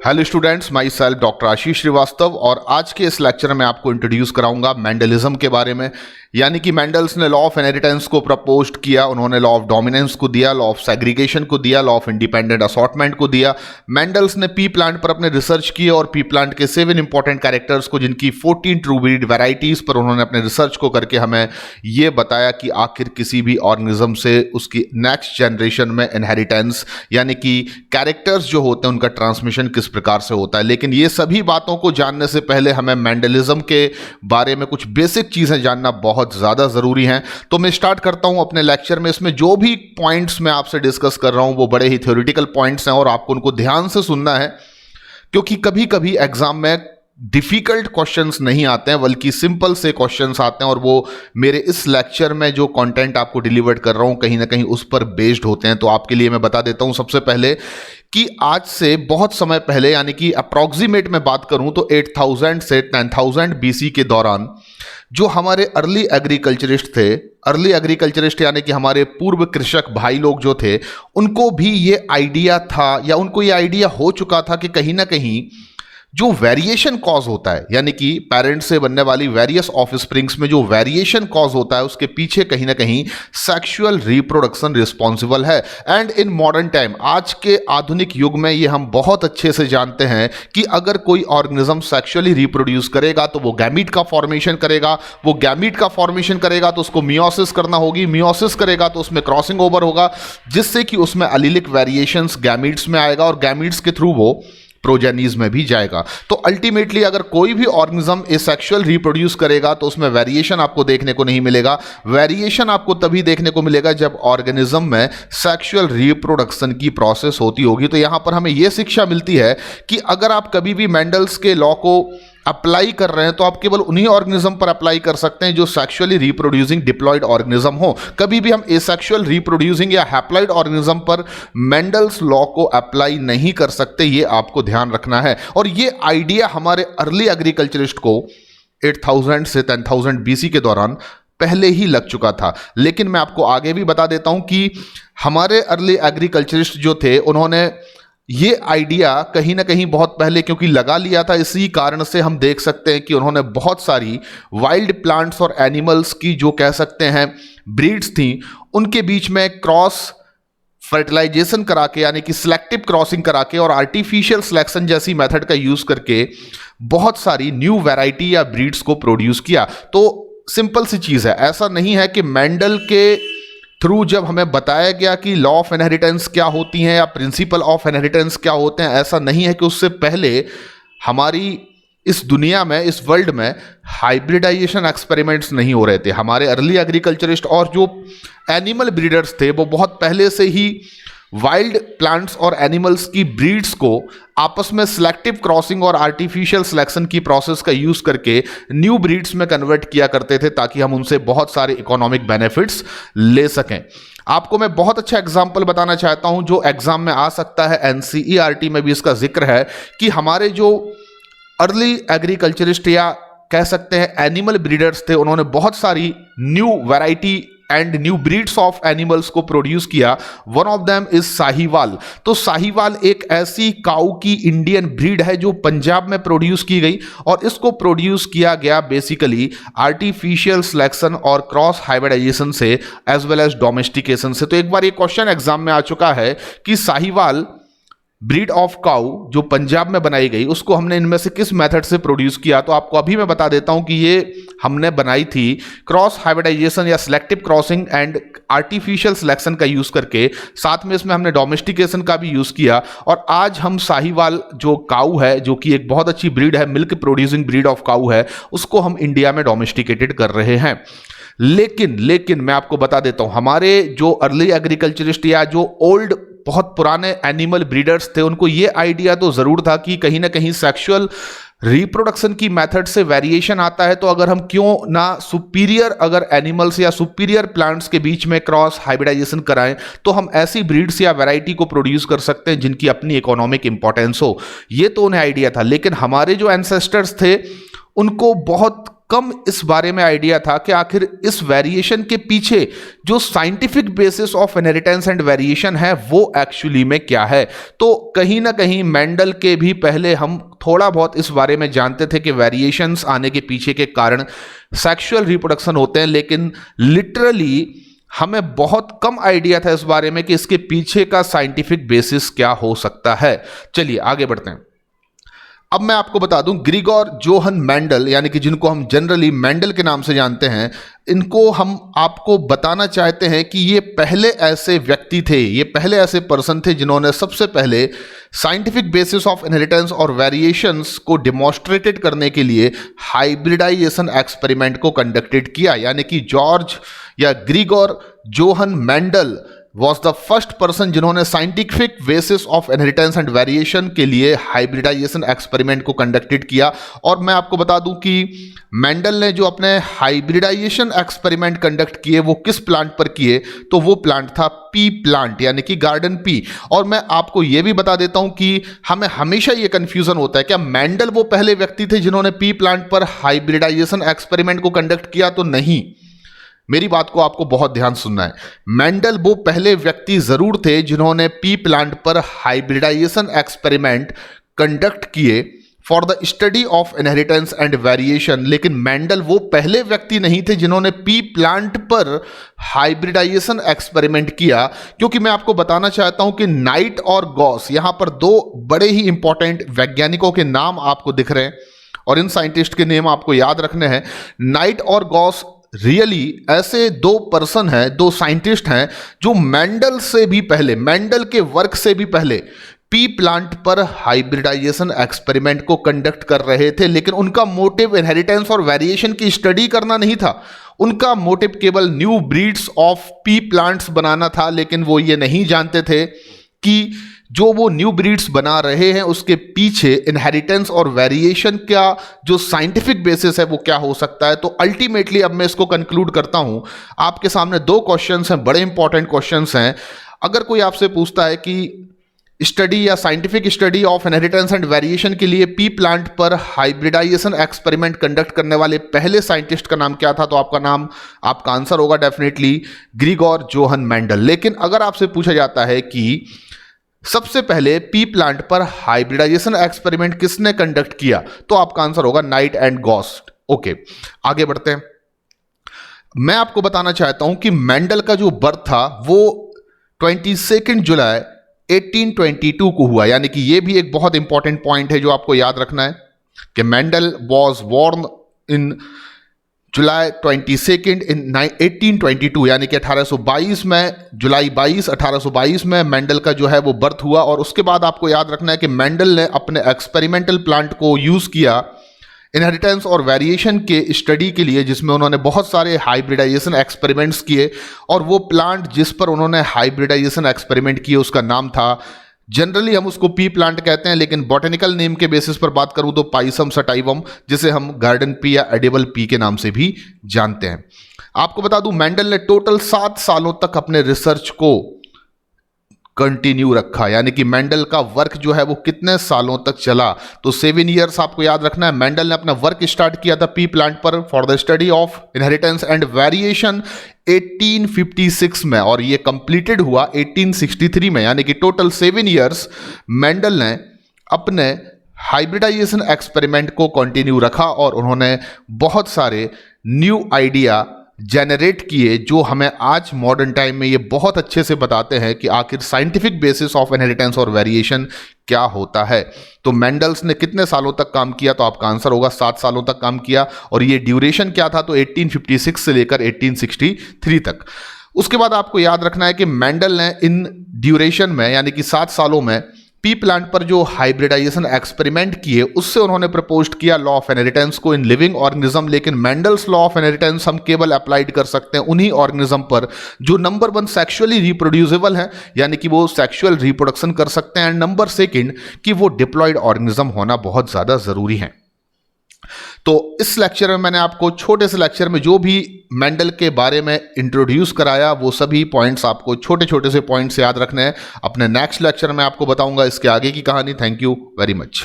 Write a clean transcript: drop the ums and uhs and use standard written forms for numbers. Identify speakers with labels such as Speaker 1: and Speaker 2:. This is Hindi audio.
Speaker 1: Hello students, myself doctor Ashish Srivastava और आज के इस लेक्चर में आपको इंट्रोड्यूस कराऊंगा मेंडलिज्म के बारे में। यानी कि मेंडल्स ने लॉ ऑफ इनहेरिटेंस को प्रपोज्ड किया, उन्होंने लॉ ऑफ डोमिनेंस को दिया, लॉ ऑफ सेग्रीगेशन को दिया, लॉ ऑफ इंडिपेंडेंट असॉर्टमेंट को दिया। मेंडल्स ने पी प्लांट पर अपने रिसर्च किए और पी प्लांट के 7 इंपॉर्टेंट कैरेक्टर्स को, जिनकी 14 ट्रू ब्रीड वैरायटीज पर उन्होंने अपने रिसर्च को करके हमें ये बताया कि आखिर किसी भी ऑर्गेनिज्म से उसकी नेक्स्ट जनरेशन में इनहेरिटेंस यानी कि कैरेक्टर्स जो होते हैं उनका ट्रांसमिशन किस प्रकार से होता है। लेकिन ये सभी बातों को जानने से पहले हमें मेंडलिज्म के बारे में कुछ बेसिक चीजें जानना बहुत ज्यादा जरूरी हैं। तो मैं स्टार्ट करता हूं अपने लेक्चर में। इसमें जो भी पॉइंट्स मैं आपसे डिस्कस कर रहा हूं वो बड़े ही थ्योरेटिकल पॉइंट्स हैं और आपको उनको ध्यान से सुनना है, क्योंकि कभी कभी एग्जाम में डिफिकल्ट क्वेश्चंस नहीं आते हैं बल्कि सिंपल से क्वेश्चंस आते हैं और वो मेरे इस लेक्चर में जो कंटेंट आपको डिलीवर कर रहा हूं कहीं ना कहीं उस पर बेस्ड होते हैं। तो आपके लिए मैं बता देता हूं सबसे पहले कि आज से बहुत समय पहले, यानी कि अप्रॉक्सीमेट में बात करूं तो 8000 से 10000 बीसी के दौरान जो हमारे अर्ली एग्रीकल्चरिस्ट थे, अर्ली एग्रीकल्चरिस्ट यानी कि हमारे पूर्व कृषक भाई लोग जो थे, उनको भी ये आइडिया था या उनको ये आइडिया हो चुका था कि कहीं ना कहीं जो वेरिएशन कॉज होता है, यानी कि पेरेंट्स से बनने वाली वेरियस ऑफस्प्रिंग्स में जो वेरिएशन कॉज होता है उसके पीछे कहीं ना कहीं सेक्सुअल रिप्रोडक्शन रिस्पॉन्सिबल है। एंड इन मॉडर्न टाइम, आज के आधुनिक युग में ये हम बहुत अच्छे से जानते हैं कि अगर कोई ऑर्गेनिज्म सेक्सुअली रिप्रोड्यूस करेगा तो वो गैमीट का फॉर्मेशन करेगा, वो गैमीट का फॉर्मेशन करेगा तो उसको मियोसिस करना होगी, मियोसिस करेगा तो उसमें क्रॉसिंग ओवर होगा, जिससे कि उसमें अलीलिक वेरिएशंस गैमीट्स में आएगा और गैमीट्स के थ्रू वो प्रोजेनीज में भी जाएगा। तो अल्टीमेटली अगर कोई भी ऑर्गेनिज्म एसेक्सुअल रिप्रोड्यूस करेगा तो उसमें वेरिएशन आपको देखने को नहीं मिलेगा। वेरिएशन आपको तभी देखने को मिलेगा जब ऑर्गेनिज्म में सेक्सुअल रिप्रोडक्शन की प्रोसेस होती होगी। तो यहां पर हमें यह शिक्षा मिलती है कि अगर आप कभी भी मेंडल्स के लॉ को अप्लाई कर रहे हैं तो आप केवल उन्हीं ऑर्गेनिज्म पर अप्लाई कर सकते हैं जो सेक्सुअली रिप्रोड्यूसिंग डिप्लॉयड ऑर्गेनिज्म हो। कभी भी हम एसेक्सुअल रिप्रोड्यूसिंग या हैप्लॉयड ऑर्गेनिज्म पर मेंडल्स लॉ को अप्लाई नहीं कर सकते, ये आपको ध्यान रखना है। और ये आइडिया हमारे अर्ली एग्रीकल्चरिस्ट को 8000 से 10000 बीसी के दौरान पहले ही लग चुका था। लेकिन मैं आपको आगे भी बता देता हूं कि हमारे अर्ली एग्रीकल्चरिस्ट जो थे उन्होंने ये आइडिया कहीं ना कहीं बहुत पहले क्योंकि लगा लिया था, इसी कारण से हम देख सकते हैं कि उन्होंने बहुत सारी वाइल्ड प्लांट्स और एनिमल्स की जो कह सकते हैं ब्रीड्स थी उनके बीच में क्रॉस फर्टिलाइजेशन करा के, यानी कि सिलेक्टिव क्रॉसिंग करा के और आर्टिफिशियल सिलेक्शन जैसी मेथड का यूज करके बहुत सारी न्यू वैरायटी या ब्रीड्स को प्रोड्यूस किया। तो सिंपल सी चीज है, ऐसा नहीं है कि मेंडल के थ्रू जब हमें बताया गया कि लॉ ऑफ इनहेरिटेंस क्या होती हैं या प्रिंसिपल ऑफ इनहेरिटेंस क्या होते हैं, ऐसा नहीं है कि उससे पहले हमारी इस दुनिया में, इस वर्ल्ड में हाइब्रिडाइजेशन एक्सपेरिमेंट्स नहीं हो रहे थे। हमारे अर्ली एग्रीकल्चरिस्ट और जो एनिमल ब्रीडर्स थे वो बहुत पहले से ही वाइल्ड प्लांट्स और एनिमल्स की ब्रीड्स को आपस में सिलेक्टिव क्रॉसिंग और आर्टिफिशियल सिलेक्शन की प्रोसेस का यूज करके न्यू ब्रीड्स में कन्वर्ट किया करते थे ताकि हम उनसे बहुत सारे इकोनॉमिक बेनिफिट्स ले सकें। आपको मैं बहुत अच्छा एग्जांपल बताना चाहता हूं जो एग्जाम में आ सकता है, एनसीईआरटी में भी इसका जिक्र है कि हमारे जो अर्ली एग्रीकल्चरिस्ट या कह सकते हैं एनिमल ब्रीडर्स थे उन्होंने बहुत सारी new variety and new breeds of animals को प्रोड्यूस किया। One of them is Sahiwal. तो साहिवाल एक ऐसी काऊ की इंडियन ब्रीड है जो पंजाब में प्रोड्यूस की गई और इसको प्रोड्यूस किया गया बेसिकली आर्टिफिशियल सिलेक्शन और क्रॉस हाइब्रिडाइजेशन से एज वेल एज डोमेस्टिकेशन से। तो एक बार ये क्वेश्चन एग्जाम में आ चुका है कि साहिवाल ब्रीड ऑफ काऊ जो पंजाब में बनाई गई उसको हमने इनमें से किस मेथड से प्रोड्यूस किया। तो आपको अभी मैं बता देता हूं कि ये हमने बनाई थी क्रॉस हाइब्रिडाइजेशन या selective crossing and artificial selection का यूज करके, साथ में इसमें हमने डोमेस्टिकेशन का भी यूज किया। और आज हम साहिवाल जो काऊ है, जो कि एक बहुत अच्छी ब्रीड है, मिल्क प्रोड्यूसिंग ब्रीड ऑफ काऊ है, उसको हम इंडिया में डोमेस्टिकेटेड कर रहे हैं। लेकिन मैं आपको बता देता हूं हमारे जो अर्ली एग्रीकल्चरिस्ट या जो ओल्ड बहुत पुराने एनिमल ब्रीडर्स थे उनको ये आइडिया तो जरूर था कि कहीं ना कहीं सेक्सुअल रिप्रोडक्शन की मेथड से वेरिएशन आता है, तो अगर हम क्यों ना सुपीरियर अगर एनिमल्स या सुपीरियर प्लांट्स के बीच में क्रॉस हाइब्रिडाइजेशन कराएं तो हम ऐसी ब्रीड्स या वैरायटी को प्रोड्यूस कर सकते हैं जिनकी अपनी इकोनॉमिक इंपॉर्टेंस हो। ये तो उन्हें आइडिया था, लेकिन हमारे जो एंसेस्टर्स थे उनको बहुत कम इस बारे में आइडिया था कि आखिर इस वेरिएशन के पीछे जो scientific basis of inheritance and variation है वो एक्चुअली में क्या है। तो कहीं ना कहीं मेंडल के भी पहले हम थोड़ा बहुत इस बारे में जानते थे कि वेरिएशंस आने के पीछे के कारण सेक्सुअल रिप्रोडक्शन होते हैं, लेकिन लिटरली हमें बहुत कम आइडिया था इस बारे में कि इसके पीछे का साइंटिफिक बेसिस क्या हो सकता है। चलिए आगे बढ़ते हैं। अब मैं आपको बता दूं, ग्रिगोर जोहन मेंडल, यानी कि जिनको हम जनरली मेंडल के नाम से जानते हैं, इनको हम आपको बताना चाहते हैं कि ये पहले ऐसे व्यक्ति थे, ये पहले ऐसे पर्सन थे जिन्होंने सबसे पहले साइंटिफिक बेसिस ऑफ इनहेरिटेंस और वेरिएशंस को डिमॉन्स्ट्रेटेड करने के लिए हाइब्रिडाइजेशन एक्सपेरिमेंट को कंडक्टेड किया। यानी कि जॉर्ज या Gregor Johann Mendel was the first person जिन्होंने scientific basis of inheritance and variation के लिए हाइब्रिडाइजेशन एक्सपेरिमेंट को कंडक्टेड किया। और मैं आपको बता दूं कि मेंडल ने जो अपने हाइब्रिडाइजेशन एक्सपेरिमेंट कंडक्ट किए वो किस प्लांट पर किए, तो वो प्लांट था पी प्लांट, यानी कि गार्डन पी। और मैं आपको यह भी बता देता हूं कि हमें हमेशा यह कंफ्यूजन होता है, क्या मेंडल वो पहले व्यक्ति थे जिन्होंने पी प्लांट पर हाइब्रिडाइजेशन एक्सपेरिमेंट को कंडक्ट किया? तो नहीं, मेरी बात को आपको बहुत ध्यान सुनना है। मेंडल वो पहले व्यक्ति जरूर थे जिन्होंने पी प्लांट पर हाइब्रिडाइजेशन एक्सपेरिमेंट कंडक्ट किए for the study of inheritance and variation, लेकिन मेंडल वो पहले व्यक्ति नहीं थे जिन्होंने पी प्लांट पर हाइब्रिडाइजेशन एक्सपेरिमेंट किया। क्योंकि मैं आपको बताना चाहता हूं कि नाइट और गॉस, यहां पर दो बड़े ही इंपॉर्टेंट वैज्ञानिकों के नाम आपको दिख रहे हैं और इन साइंटिस्ट के नेम आपको याद रखने हैं। नाइट और गॉस रियली ऐसे दो पर्सन हैं, दो साइंटिस्ट हैं जो मेंडल से भी पहले, मेंडल के वर्क से भी पहले पी प्लांट पर हाइब्रिडाइजेशन एक्सपेरिमेंट को कंडक्ट कर रहे थे। लेकिन उनका मोटिव इनहेरिटेंस और वेरिएशन की स्टडी करना नहीं था, उनका मोटिव केवल new breeds of pea plants बनाना था। लेकिन वो ये नहीं जानते थे कि जो वो न्यू ब्रीड्स बना रहे हैं उसके पीछे इनहेरिटेंस और वेरिएशन का जो साइंटिफिक बेसिस है वो क्या हो सकता है। तो अल्टीमेटली अब मैं इसको कंक्लूड करता हूं। आपके सामने दो क्वेश्चंस हैं, बड़े इंपॉर्टेंट क्वेश्चंस हैं। अगर कोई आपसे पूछता है कि स्टडी या scientific study of inheritance and variation के लिए पी प्लांट पर हाइब्रिडाइजेशन एक्सपेरिमेंट कंडक्ट करने वाले पहले साइंटिस्ट का नाम क्या था, तो आपका आंसर होगा डेफिनेटली ग्रिगोर जोहन मेंडल। लेकिन अगर आपसे पूछा जाता है कि सबसे पहले पी प्लांट पर हाइब्रिडाइजेशन एक्सपेरिमेंट किसने कंडक्ट किया, तो आपका आंसर होगा नाइट एंड गॉस। ओके, आगे बढ़ते हैं। मैं आपको बताना चाहता हूं कि मेंडल का जो बर्थ था वो 22 जुलाई 1822 को हुआ। यानी कि यह भी एक बहुत इंपॉर्टेंट पॉइंट है जो आपको याद रखना है कि मेंडल वॉज बोर्न इन जुलाई 22 इन 1822, यानी कि 1822 में, जुलाई 22 1822 में मेंडल का जो है वो बर्थ हुआ। और उसके बाद आपको याद रखना है कि मेंडल ने अपने एक्सपेरिमेंटल प्लांट को यूज़ किया इनहेरिटेंस और वेरिएशन के स्टडी के लिए, जिसमें उन्होंने बहुत सारे हाइब्रिडाइजेशन एक्सपेरिमेंट्स किए। और वो प्लांट जिस पर उन्होंने हाइब्रिडाइजेशन एक्सपेरिमेंट किए उसका नाम था, जनरली हम उसको पी प्लांट कहते हैं, लेकिन बॉटेनिकल नेम के बेसिस पर बात करूं तो पाइसम सटाइवम, जिसे हम गार्डन पी या एडिबल पी के नाम से भी जानते हैं। आपको बता दूं मेंडल ने टोटल 7 सालों तक अपने रिसर्च को कंटिन्यू रखा। यानी कि मेंडल का वर्क जो है वो कितने सालों तक चला, तो 7 ईयर्स आपको याद रखना है। मेंडल ने अपना वर्क स्टार्ट किया था पी प्लांट पर for the study of inheritance and variation 1856 में, और ये कंप्लीटेड हुआ 1863 में। यानी कि टोटल 7 ईयर्स मेंडल ने अपने हाइब्रिडाइजेशन एक्सपेरिमेंट को कंटिन्यू रखा और उन्होंने बहुत सारे न्यू आइडिया जनरेट किए जो हमें आज मॉडर्न टाइम में ये बहुत अच्छे से बताते हैं कि आखिर साइंटिफिक बेसिस ऑफ इनहेरिटेंस और वेरिएशन क्या होता है। तो मेंडल्स ने कितने सालों तक काम किया, तो आपका आंसर होगा 7 सालों तक काम किया। और ये ड्यूरेशन क्या था, तो 1856 से लेकर 1863 तक। उसके बाद आपको याद रखना है कि मेंडल ने इन ड्यूरेशन में, यानी कि 7 सालों में, पी प्लांट पर जो हाइब्रिडाइजेशन एक्सपेरिमेंट किए उससे उन्होंने प्रपोज किया लॉ ऑफ इनहेरिटेंस को इन लिविंग ऑर्गेनिज्म। लेकिन मेंडल्स लॉ ऑफ इनहेरिटेंस हम केवल अप्लाइड कर सकते हैं उन्हीं ऑर्गेनिज्म पर जो नंबर 1 सेक्सुअली रिप्रोड्यूसिबल है, यानी कि वो सेक्सुअल रिप्रोडक्शन कर सकते हैं, एंड नंबर 2 कि वो डिप्लॉयड ऑर्गेनिज्म होना बहुत ज्यादा जरूरी है। तो इस लेक्चर में मैंने आपको छोटे से लेक्चर में जो भी मेंडल के बारे में इंट्रोड्यूस कराया वो सभी पॉइंट्स आपको छोटे छोटे से पॉइंट्स याद रखने हैं। अपने नेक्स्ट लेक्चर में आपको बताऊंगा इसके आगे की कहानी। Thank you very much.